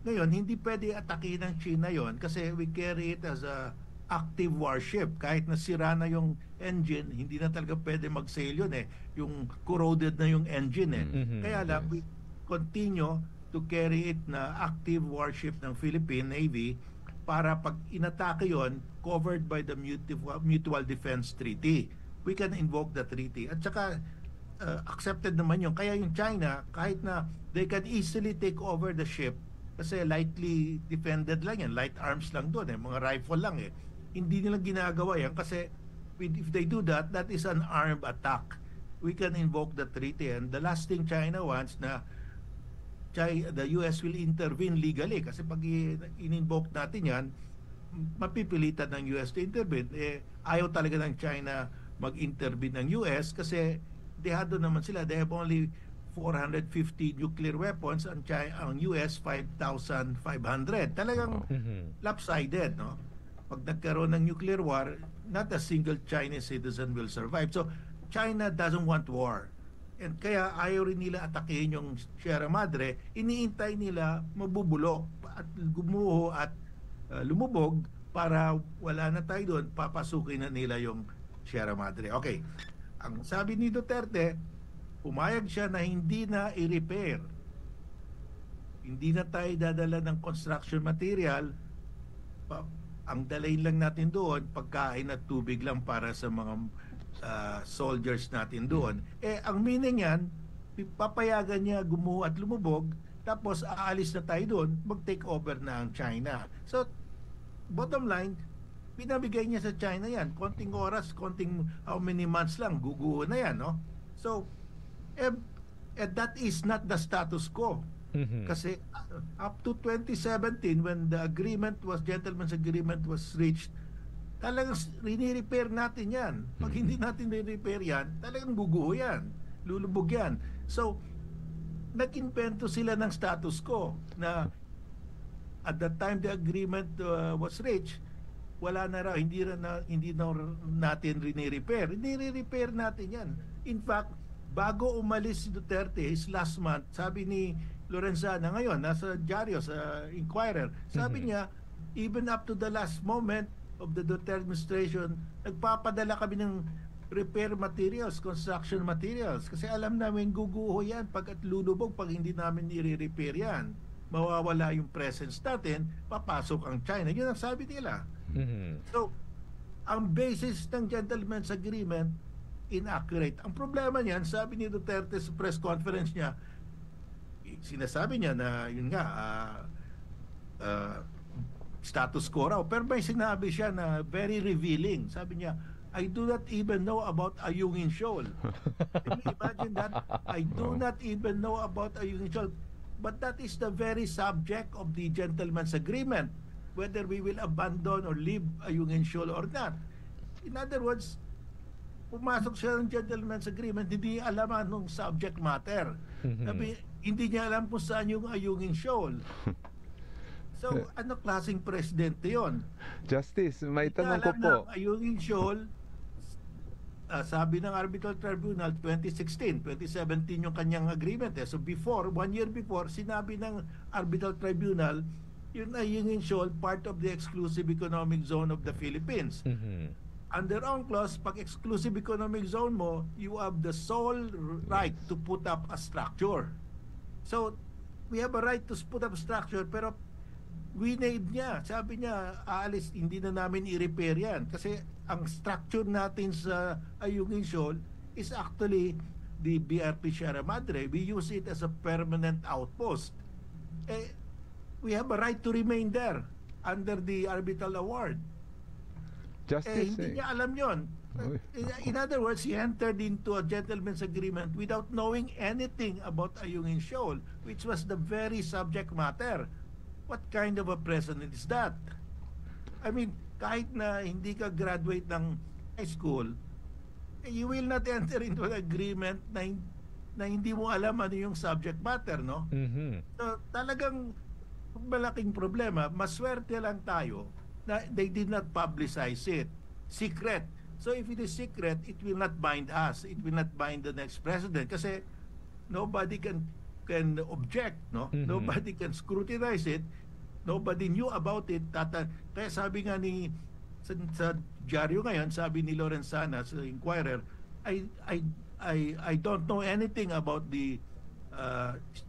ngayon hindi pwede atakin ng China yon kasi we carry it as a active warship. Kahit nasira na yung engine, hindi na talaga pwede mag-sail yun eh. Yung corroded na yung engine eh. Kaya lang we continue to carry it na active warship ng Philippine Navy para pag inatake yon, covered by the Mutual Defense Treaty. We can invoke the treaty. At saka accepted naman yun. Kaya yung China, kahit na they can easily take over the ship kasi lightly defended lang yan, light arms lang doon eh, mga rifle lang eh. Hindi nila ginagawa yan kasi if they do that, that is an armed attack. We can invoke the treaty and the last thing China wants na the US will intervene legally kasi pag in-invoke natin yan, mapipilitan ng US to intervene. Ayaw talaga ng China mag-intervene ng US kasi dehado naman sila. They have only 450 nuclear weapons, ang US 5,500. Talagang lopsided, no? Pag nagkaroon ng nuclear war, not a single Chinese citizen will survive. So China doesn't want war. And kaya ayaw rin nila atakihin yung Sierra Madre, iniintay nila mabubulok at gumuho at lumubog para wala na tayo doon, papasukin na nila yung Sierra Madre. Okay. Ang sabi ni Duterte, pumayag siya na hindi na i-repair. Hindi na tayo dadala ng construction material. Ang dalhin lang natin doon, pagkain at tubig lang para sa mga soldiers natin doon. Ang meaning yan, papayagan niya gumuho at lumubog, tapos aalis na tayo doon, mag-take over na ang China. So, bottom line, pinabigay niya sa China yan. Konting oras, konting how many months lang, guguho na yan, no? So, that is not the status quo. Kasi up to 2017, when the gentleman's agreement was reached, talagang rini-repair natin yan. Pag hindi natin rini-repair yan, talagang guguho yan. Lulubog yan. So, nag-invento sila ng status quo na at the time the agreement was reached, wala na raw, hindi na natin rini-repair. Hindi rini-repair natin yan. In fact, bago umalis si Duterte, last month, sabi ni Lorenzana ngayon, nasa dyaryo, sa Inquirer, sabi niya, even up to the last moment of the Duterte administration, nagpapadala kami ng repair materials, construction materials, kasi alam namin guguho yan pag at lulubog pag hindi namin i-repair yan. Mawawala yung presence natin, papasok ang China. Yun ang sabi nila. So, ang basis ng gentleman's agreement, inaccurate. Ang problema niyan, sabi ni Duterte sa press conference niya, sinasabi niya na yun nga, status quo raw. Pero may sinabi siya na very revealing. Sabi niya, I do not even know about Ayungin Shoal. Can you imagine that? I do not even know about Ayungin Shoal. But that is the very subject of the gentleman's agreement, whether we will abandon or leave Ayungin Shoal or not. In other words, pumasok siya ng gentleman's agreement, hindi niya alam anong subject matter. Sabi, hindi niya alam kung saan yung Ayungin Shoal. So, ano klaseng presidente yon? Justice, may tanong ko po. Ayungin Shoal, sabi ng Arbitral Tribunal 2016, 2017 yung kanyang agreement. So before, 1 year before, sinabi ng Arbitral Tribunal, yun Ayungin Shoal, part of the exclusive economic zone of the Philippines. Under UNCLOS, pag exclusive economic zone mo, you have the sole right to put up a structure. So, we have a right to put up a structure, pero winade niya. Sabi niya, aalis, hindi na namin i-repair yan. Kasi ang structure natin sa Ayungin Shoal is actually the BRP Sierra Madre. We use it as a permanent outpost. We have a right to remain there under the arbitral award. Justice, hindi niya alam yon. In other words, he entered into a gentleman's agreement without knowing anything about Ayungin Shoal, which was the very subject matter. What kind of a president is that? I mean, kahit na hindi ka graduate ng high school, you will not enter into an agreement na hindi mo alam ano yung subject matter, no? So, talagang malaking problema. Maswerte lang tayo na they did not publicize it. Secret. So if it is secret, it will not bind us. It will not bind the next president kasi nobody can object, no? Nobody can scrutinize it. Nobody knew about it. Kaya sabi nga sa dyaryo ngayon, sabi ni Lorenzana sa Inquirer, I don't know anything about the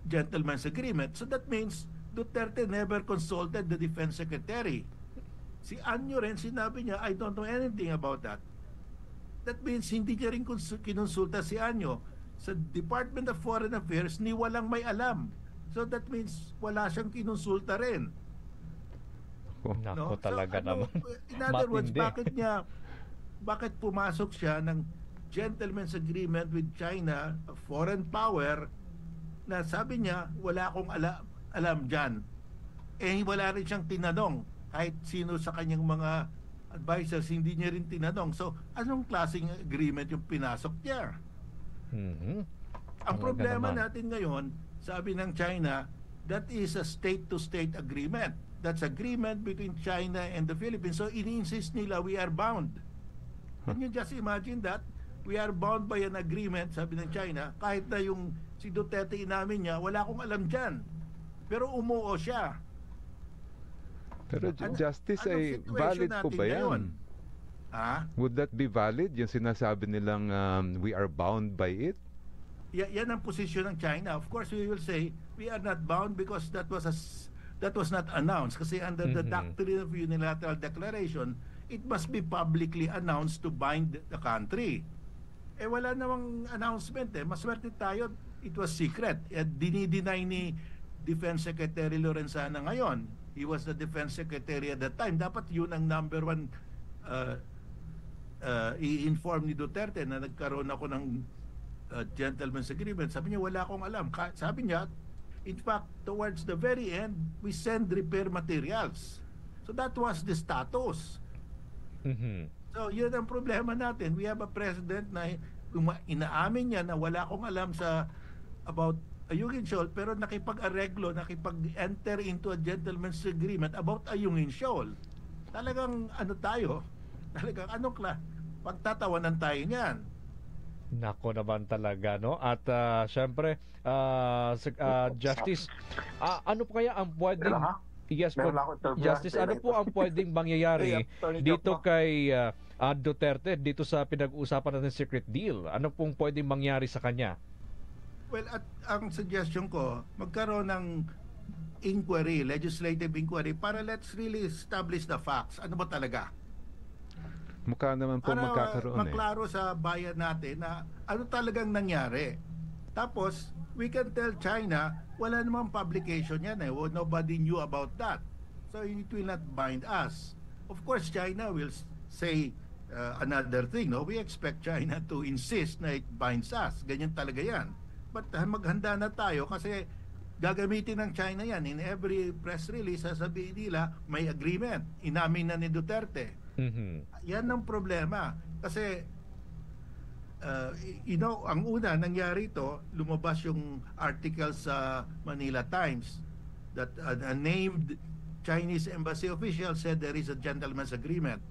gentleman's agreement. So that means Duterte never consulted the defense secretary. Si Anyo rin, sinabi niya, I don't know anything about that. That means hindi niya rin kinonsulta si Anyo. Sa Department of Foreign Affairs, ni walang may alam. So that means wala siyang kinonsulta rin. Nako, talaga so, naman. In other words, bakit pumasok siya ng gentleman's agreement with China, a foreign power, na sabi niya, wala akong alam dyan. Wala rin siyang tinanong. Kahit sino sa kanyang mga advisors, hindi niya rin tinanong. So, anong klaseng agreement yung pinasok niya? Ang problema natin ngayon, sabi ng China, that is a state-to-state agreement. That's agreement between China and the Philippines. So, ini-insist nila, we are bound. Can you just imagine that? We are bound by an agreement, sabi ng China, kahit na yung si Duterte inamin niya, wala akong alam dyan. Pero umuo siya. Pero justice ay valid po ba yan? Would that be valid? Yung sinasabi nilang we are bound by it? Yan ang posisyon ng China. Of course, we will say we are not bound because that was not announced. Kasi under the doctrine of unilateral declaration, it must be publicly announced to bind the country. Wala namang announcement Maswerte tayo, it was secret. Dinideny ni Defense Secretary Lorenzana ngayon. He was the Defense Secretary at that time. Dapat yun ang number one i-inform ni Duterte na nagkaroon ako ng gentleman's agreement. Sabi niya, wala akong alam. Sabi niya, in fact, towards the very end, we send repair materials. So that was the status. So yun ang problema natin. We have a president na inaamin niya na wala akong alam about Ayungin Shoal, pero nakipag-areglo, nakipag-enter into a gentleman's agreement about Ayungin Shoal. Talagang pagtatawanan tayo niyan. Nako naman talaga, no? At syempre, Justice, ano po kaya ang pwedeng... Yes po, Justice, ano po ang pwedeng mangyayari dito kay Duterte, dito sa pinag-uusapan natin secret deal? Ano pong pwedeng mangyari sa kanya? Well, at ang suggestion ko, magkaroon ng inquiry, legislative inquiry, para let's really establish the facts. Ano ba talaga? Mukha naman po magkakaroon maklaro sa bayan natin na ano talagang nangyari. Tapos, we can tell China, wala namang publication yan nobody knew about that. So it will not bind us. Of course, China will say another thing. We expect China to insist na it binds us. Ganyan talaga yan. But maghanda na tayo kasi gagamitin ng China yan. In every press release, sasabihin nila, may agreement. Inamin na ni Duterte. Yan ang problema. Kasi, ang una, nangyari ito, lumabas yung article sa Manila Times that a named Chinese embassy official said there is a gentleman's agreement.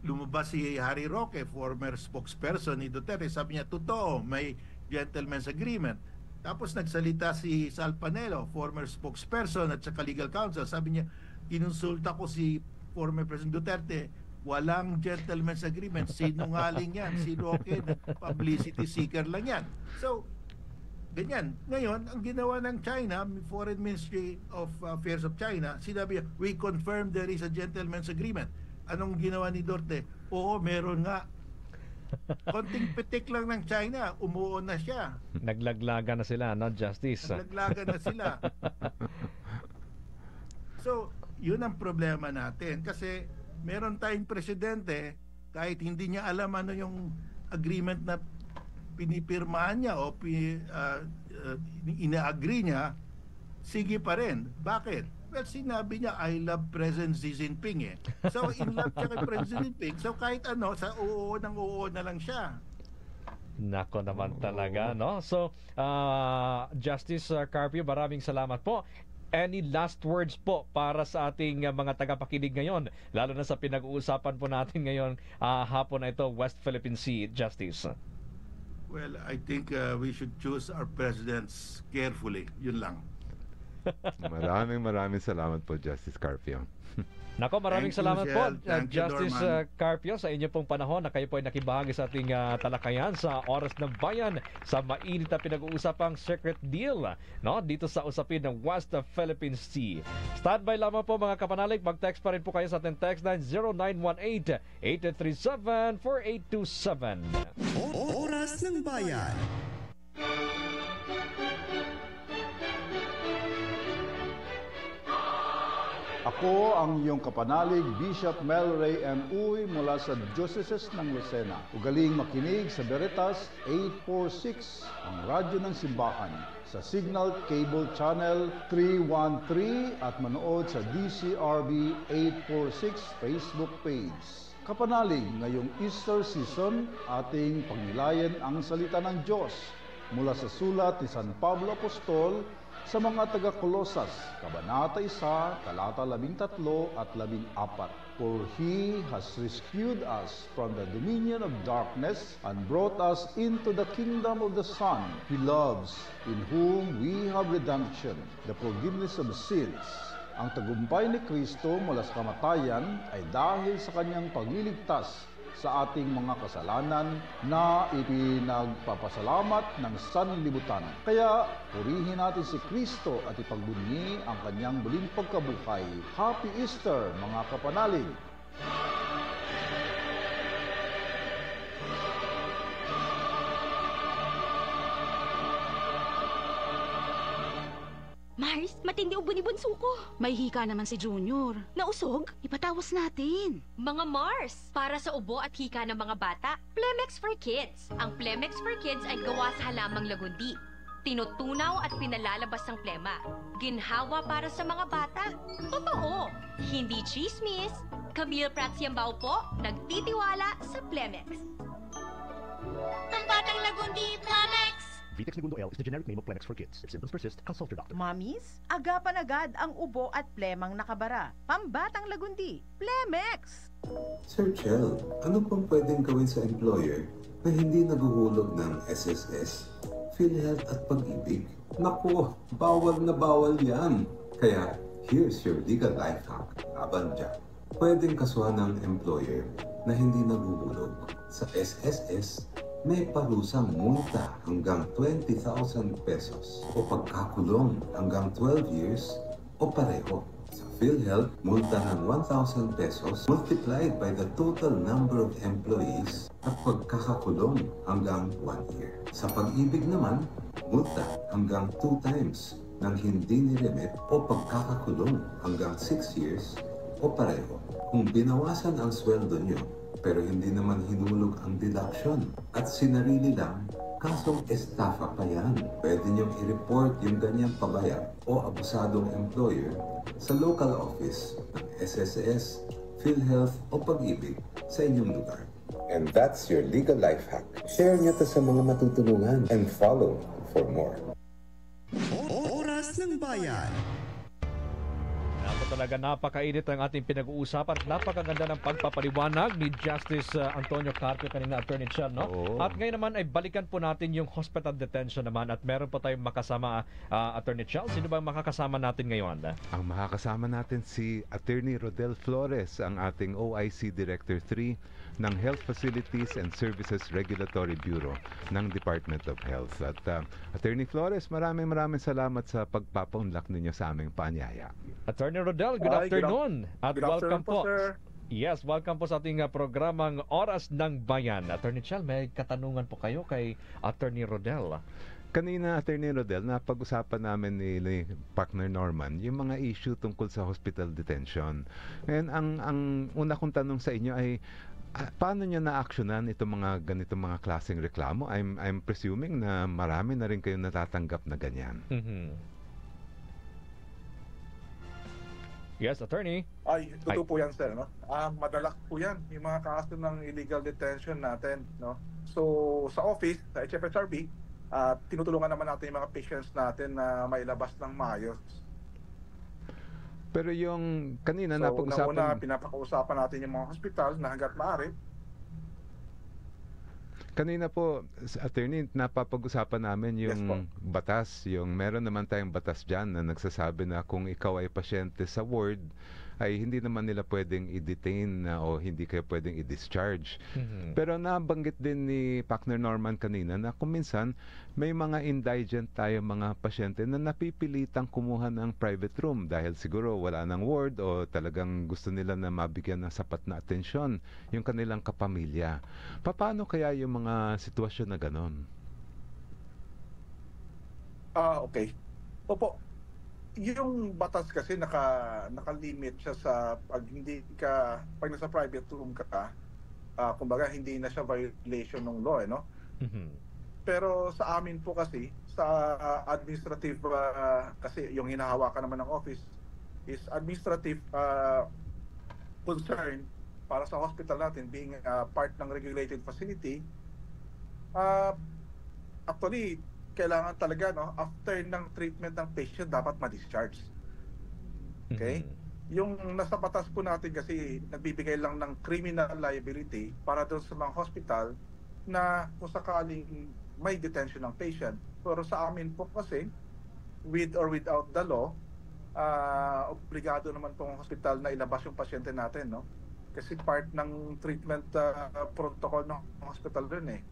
Lumabas si Harry Roque, former spokesperson ni Duterte, sabi niya, totoo, may gentleman's agreement. Tapos nagsalita si Sal Panelo, former spokesperson at saka legal counsel, sabi niya, kinonsulta ko si former President Duterte, walang gentleman's agreement, sinungaling yan, si Roque, publicity seeker lang yan. So, ganyan. Ngayon, ang ginawa ng China, Foreign Ministry of Affairs of China, sinabi, we confirm there is a gentleman's agreement. Anong ginawa ni Duterte? Oo, meron nga. Konting pitik lang ng China, umuo na siya. Naglaglaga na sila, no, Justice? Naglaglaga na sila. So, yun ang problema natin. Kasi meron tayong presidente, kahit hindi niya alam ano yung agreement na pinipirmahan niya o ina-agree niya, sige pa rin. Bakit? Well, sinabi niya, I love President Xi Jinping So, in love siya kay President Xi Jinping. So, kahit ano, sa oo na lang siya. Nako naman talaga, no? So, Justice Carpio, maraming salamat po. Any last words po para sa ating mga tagapakinig ngayon, lalo na sa pinag-uusapan po natin ngayon hapon na ito, West Philippine Sea, Justice? Well, I think we should choose our presidents carefully. Yun lang. Maraming salamat po, Justice Carpio. Nako, maraming salamat po, Justice Carpio, sa inyo pong panahon na kayo po ay nakibahagi sa ating talakayan sa Oras ng Bayan sa mainit na pinag-uusapang secret deal, no, dito sa usapin ng West Philippine Sea. Standby lamang po mga kapanalig, mag-text pa rin po kayo sa ating text line 0918-837-4827. Oras ng Bayan. Ako ang iyong kapanalig, Bishop Mel Ray M. Uy mula sa Diocese ng Lucena. Ugaling makinig sa Veritas 846, ang radyo ng simbahan, sa Signal Cable Channel 313 at manood sa DCRB 846 Facebook page. Kapanalig, ngayong Easter season, ating pagnilayan ang salita ng Diyos mula sa sulat ni San Pablo Apostol sa mga taga-Kolosas, Kabanata 1, talata 13 at 14. For He has rescued us from the dominion of darkness and brought us into the kingdom of the Son He loves, in whom we have redemption, the forgiveness of sins. Ang tagumpay ni Kristo mula sa kamatayan ay dahil sa kanyang pagliligtas sa ating mga kasalanan na ipinagpapasalamat ng sanlibutan. Kaya purihin natin si Kristo at ipagbunyi ang kanyang muling pagkabuhay. Happy Easter, mga kapanalig! Mars, matindi ubo ni bunso ko. May hika naman si Junior. Nausog? Ipatawas natin. Mga Mars, para sa ubo at hika ng mga bata, Plemex for Kids. Ang Plemex for Kids ay gawa sa halamang lagundi. Tinutunaw at pinalalabas ang plema. Ginhawa para sa mga bata. Totoo, hindi chismis. Camille Pratsiambao po, nagtitiwala sa Plemex. Ang batang lagundi, Planex! Vitex Segundo L is the generic name of Plemex for kids. If symptoms persist, consult your doctor. Mommies, agapan agad ang ubo at plemang nakabara. Pambatang lagundi, Plemex! Sir Chel, ano pang pwedeng gawin sa employer na hindi naguhulog ng SSS, PhilHealth at Pag-ibig? Naku, bawal na bawal yan. Kaya, here's your legal life hack. Laban dyan. Pwedeng kasuhan ng employer na hindi naguhulog. Sa SSS, may parusang multa hanggang 20,000 pesos o pagkakulong hanggang 12 years o pareho. Sa PhilHealth, multa ng 1,000 pesos multiplied by the total number of employees at pagkakakulong hanggang 1 year. Sa Pag-ibig naman, multa hanggang 2 times ng hindi niremit o pagkakakulong hanggang 6 years o pareho. Kung binawasan ang sweldo nyo, pero hindi naman hinulog ang deduction at sinarili lang, kasong estafa pa yan. Pwede niyong i-report yung ganyang pabayag o abusadong employer sa local office ng SSS, PhilHealth o Pag-ibig sa inyong lugar. And that's your legal life hack. Share niyo to sa mga matutulungan and follow for more. Oras ng Bayan. Talaga napakainit ang ating pinag-uusapan at napakaganda ng pagpapaliwanag ni Justice Antonio Carpio kanina, Attorney Chel, no? Oo. At ngayon naman ay balikan po natin yung hospital detention naman at meron po tayong makasama, Attorney Chel. Sino ba makakasama natin ngayon? Ang makakasama natin si Attorney Rodel Flores, ang ating OIC Director 3 ng Health Facilities and Services Regulatory Bureau ng Department of Health. At Attorney Flores, maraming salamat sa pagpapaunlak ninyo sa aming paanyaya. Attorney Rodel, good afternoon. At good welcome afternoon po, sir. Yes, welcome po sa ating programang Oras ng Bayan. Attorney Chel, may katanungan po kayo kay Attorney Rodel. Kanina, Attorney Rodel, napag-usapan namin ni Partner Norman yung mga issue tungkol sa hospital detention. Ngayon, ang una kong tanong sa inyo ay paano nyo na-actionan itong mga ganitong mga klaseng reklamo? I'm presuming na marami na rin kayong natatanggap na ganyan. Yes, Attorney. Ay, totoo po yan, sir. No? Madalas po yan, yung mga kaso ng illegal detention natin. No? So, sa office, sa HFSRB, tinutulungan naman natin yung mga patients natin na mailabas ng maayos. Pero yung kanina napag-usapan... So, pinapakausapan natin yung mga hospital na hanggat maaari. Kanina po, Attorney, napapag-usapan namin yung batas. Yung meron naman tayong batas dyan na nagsasabi na kung ikaw ay pasyente sa ward, ay hindi naman nila pwedeng i-detain o hindi kayo pwedeng i-discharge. Pero nabanggit din ni Partner Norman kanina na kung minsan may mga indigent tayo mga pasyente na napipilitang kumuha ng private room dahil siguro wala ng ward o talagang gusto nila na mabigyan ng sapat na atensyon yung kanilang kapamilya. Paano kaya yung mga sitwasyon na ganon? Okay. Opo. Yung batas kasi naka-limit siya sa pag nasa private room ka, kumbaga hindi na siya violation ng law, no? Pero sa amin po kasi sa administrative kasi yung hinahawakan naman ng office is administrative concern para sa hospital natin being part ng regulated facility. Actually kailangan talaga, no, after ng treatment ng patient dapat ma-discharge. Okay? Yung nasa batas po natin kasi nagbibigay lang ng criminal liability para doon sa mga hospital na kung sakaling may detention ng patient. Pero sa amin po kasi, with or without the law, obligado naman tong hospital na ilabas yung pasyente natin, no? Kasi part ng treatment protocol ng hospital rin eh.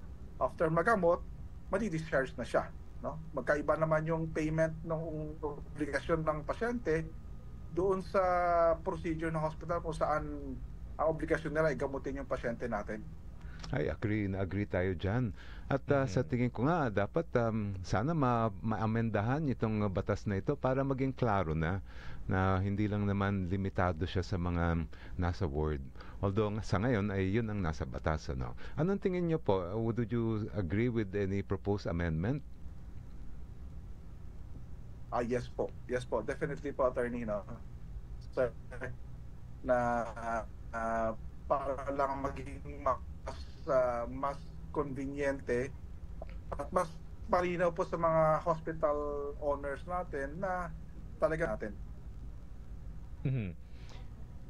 After magamot, madi-discharge na siya, no? Magkaiba naman yung payment ng obligasyon ng pasyente doon sa procedure ng hospital kung saan ang obligasyon nila ay gamutin yung pasyente natin. Ay, agree tayo dyan. At sa tingin ko nga, dapat sana maamendahan itong batas na ito para maging klaro na hindi lang naman limitado siya sa mga nasa ward. Although sa ngayon ay yun ang nasa batas. Ano? Anong tingin niyo po? Would you agree with any proposed amendment? Yes po. Yes po. Definitely po, attorney. No? So, na para lang maging mas conveniente at mas malinaw po sa mga hospital owners natin na talaga natin.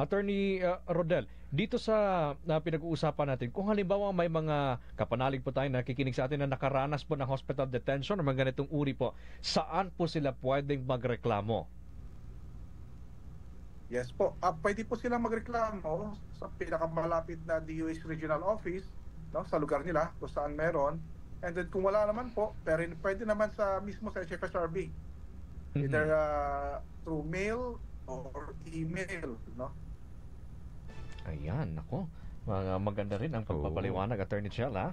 Attorney Rodel, dito sa pinag-uusapan natin, kung halimbawa may mga kapanalig po tayo na nakikinig sa atin na nakaranas po ng hospital detention o mga ganitong uri po, saan po sila pwedeng magreklamo? Yes po. Pwede po silang magreklamo sa pinakamalapit na DOH Regional Office, no, sa lugar nila kung saan meron. And then kung wala naman po, pero pwede naman mismo sa HFSRB. Either through mail or email, no? Ayan, nako. Maganda rin ang pagpapaliwanag, Attorney Chel, ha?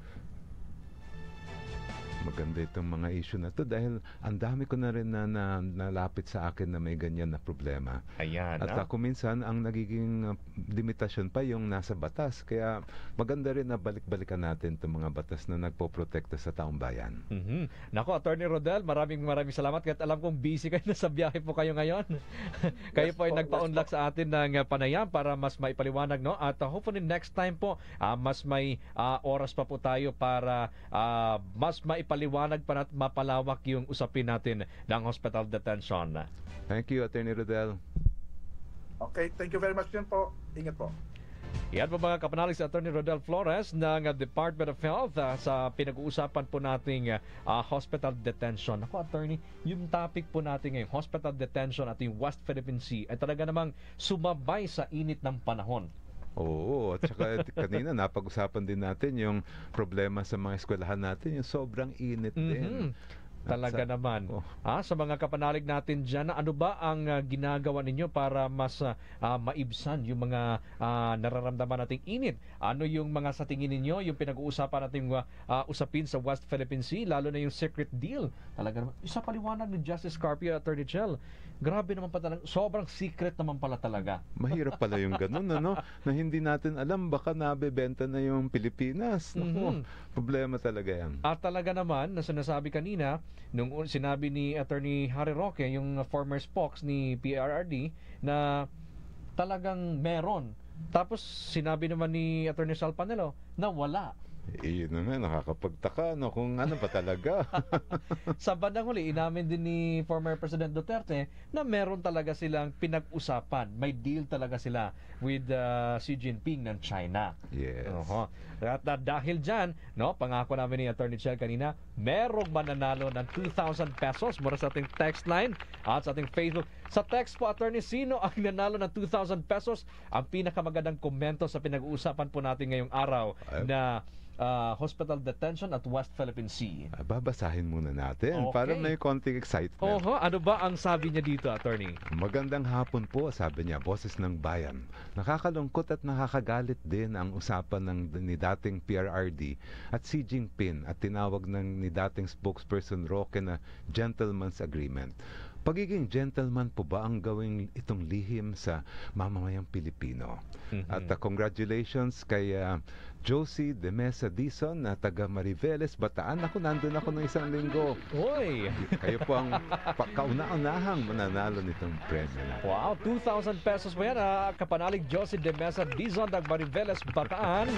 Maganda itong mga issue na to dahil ang dami ko na rin na nalapit sa akin na may ganyan na problema. Ayan. At kung minsan ang nagiging limitasyon pa yung nasa batas. Kaya maganda rin na balik-balikan natin itong mga batas na nagpoprotekta sa taong bayan. Nako, Attorney Rodel, maraming salamat. Kahit alam kong busy kayo, nasa biyahe po kayo ngayon. Kayo po ay nagpa-unlock sa atin ng panayam para mas maipaliwanag, no? At hopefully next time po, mas may oras pa po tayo para mas maipaliwanag pa at mapalawak yung usapin natin ng hospital detention. Thank you, Attorney Rodel. Okay, thank you very much din po. Ingat po. Yan po mga kapanalig sa Attorney Rodel Flores ng Department of Health sa pinag-uusapan po nating hospital detention. Ako, Attorney, yung topic po natin ngayon, hospital detention at yung West Philippine Sea, ay talaga namang sumabay sa init ng panahon. Oo, at saka kanina napag-usapan din natin yung problema sa mga eskwelahan natin, yung sobrang init din. Talaga naman. Sa mga kapanalig natin dyan, ano ba ang ginagawa ninyo para mas maibsan yung mga nararamdaman nating init? Ano yung mga sa tingin ninyo, yung pinag-uusapan nating usapin sa West Philippine Sea, lalo na yung secret deal? Talaga naman. Isa paliwanag ni Justice Carpio, Attorney Chel. Grabe naman pa talaga. Sobrang secret naman pala talaga. Mahirap pala yung ganun, ano? Na hindi natin alam, baka nabebenta na yung Pilipinas. Naku, problema talaga yan. At talaga naman, na sinasabi kanina, nung sinabi ni Attorney Harry Roque, yung former spokes ni PRRD, na talagang meron. Tapos sinabi naman ni Attorney Sal Panelo na wala. Yun naman, nakakapagtaka, no? Kung ano pa talaga. Sa bandang huli, inamin din ni former President Duterte na meron talaga silang pinag-usapan. May deal talaga sila with Xi Jinping ng China. Yes. At dahil dyan, no, pangako namin ni Attorney Chel kanina, merong mananalo ng 2,000 pesos mula sa ating text line at sa ating Facebook. Sa text po, Attorney, sino ang nanalo ng 2,000 pesos? Ang pinakamagandang komento sa pinag-uusapan po natin ngayong araw na hospital detention at West Philippine Sea. Babasahin muna natin para may konting excitement. Ano ba ang sabi niya dito, Attorney? Magandang hapon po, sabi niya, Boses ng Bayan. Nakakalungkot at nakakagalit din ang usapan ni dating PRRD at Xi Jinping at tinawag ni dating spokesperson Roque na gentleman's agreement. Pagiging gentleman po ba ang gawing itong lihim sa mamamayang Pilipino? At congratulations kay Josie de Mesa Dizon na taga Mariveles, Bataan. Ako, nandun ako ng isang linggo. Hoy! Kayo po ang kauna-unahang mananalo nitong premyo na. Wow, 2,000 pesos po yan. Kapanalig Josie de Mesa Dizon ng Mariveles, Bataan.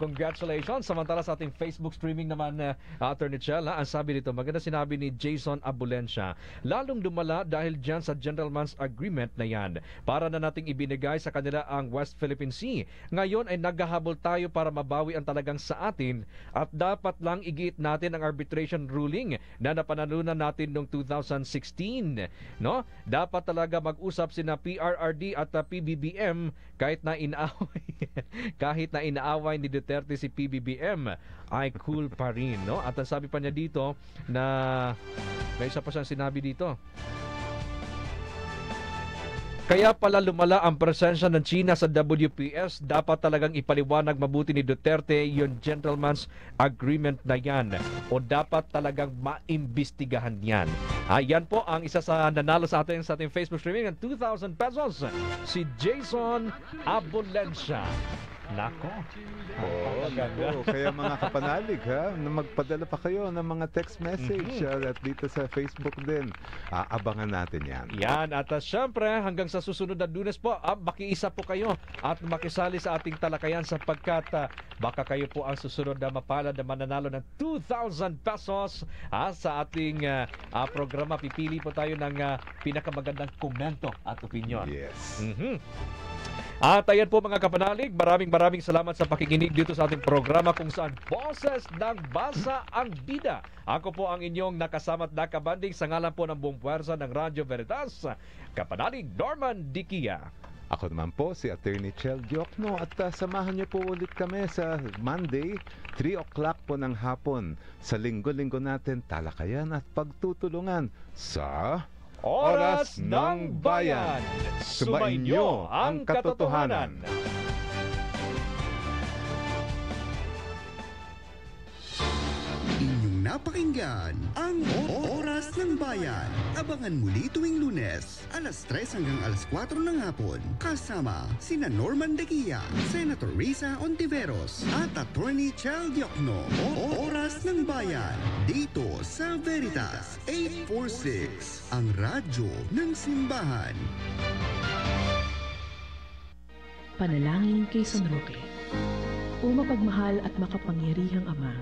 Congratulations. Samantala sa ating Facebook streaming naman, Attorney Chel, ang sabi dito, maganda sinabi ni Jason Abulencia, lalong dumala dahil dyan sa gentleman's agreement na yan. Para na nating ibinigay sa kanila ang West Philippine Sea. Ngayon ay naghahabol tayo para para mabawi ang talagang sa atin at dapat lang igiit natin ang arbitration ruling na napanalunan natin noong 2016. No? Dapat talaga mag-usap sina PRRD at PBBM kahit na inaaway ni Duterte si PBBM ay cool pa rin. No? At sabi pa niya dito na may isa pa siyang sinabi dito. Kaya pala lumala ang presensya ng China sa WPS. Dapat talagang ipaliwanag mabuti ni Duterte yung gentleman's agreement na yan. O dapat talagang maimbestigahan yan. Ayan po ang isa sa nanalo sa ating Facebook streaming ng 2,000 pesos. Si Jason Abulencia. Nako. Kaya mga kapanalig ha, na magpadala pa kayo ng mga text message at dito sa Facebook din. Abangan natin yan. Yan. At syempre, hanggang sa susunod na Lunes po, makiisa po kayo at makisali sa ating talakayan sapagkat baka kayo po ang susunod na mapalad na mananalo ng 2,000 pesos sa ating programa. Pipili po tayo ng pinakamagandang komento at opinion. Yes. At ayan po mga kapanalig, maraming salamat sa pakikinig dito sa ating programa kung saan boses ng basa ang bida. Ako po ang inyong nakasama at nakabanding sa ngalan po ng buong puwersa ng Radyo Veritas, Kapanalig Norman Diquia. Ako naman po si Attorney Chel Diokno at samahan niyo po ulit kami sa Monday, 3 o'clock po ng hapon. Sa linggo-linggo natin talakayan at pagtutulungan sa Oras ng Bayan. Sumainyo ang katotohanan. Inyong napakinggan ang Oras ng Bayan. Abangan muli tuwing Lunes, alas 3 hanggang alas 4 ng hapon. Kasama sina Norman Diquia, Senator Risa Ontiveros, at Attorney Chel Diokno. Oras ng Bayan, dito sa Veritas 846, ang radyo ng simbahan. Panalangin kay San Roque. O mapagmahal at makapangyarihang Ama,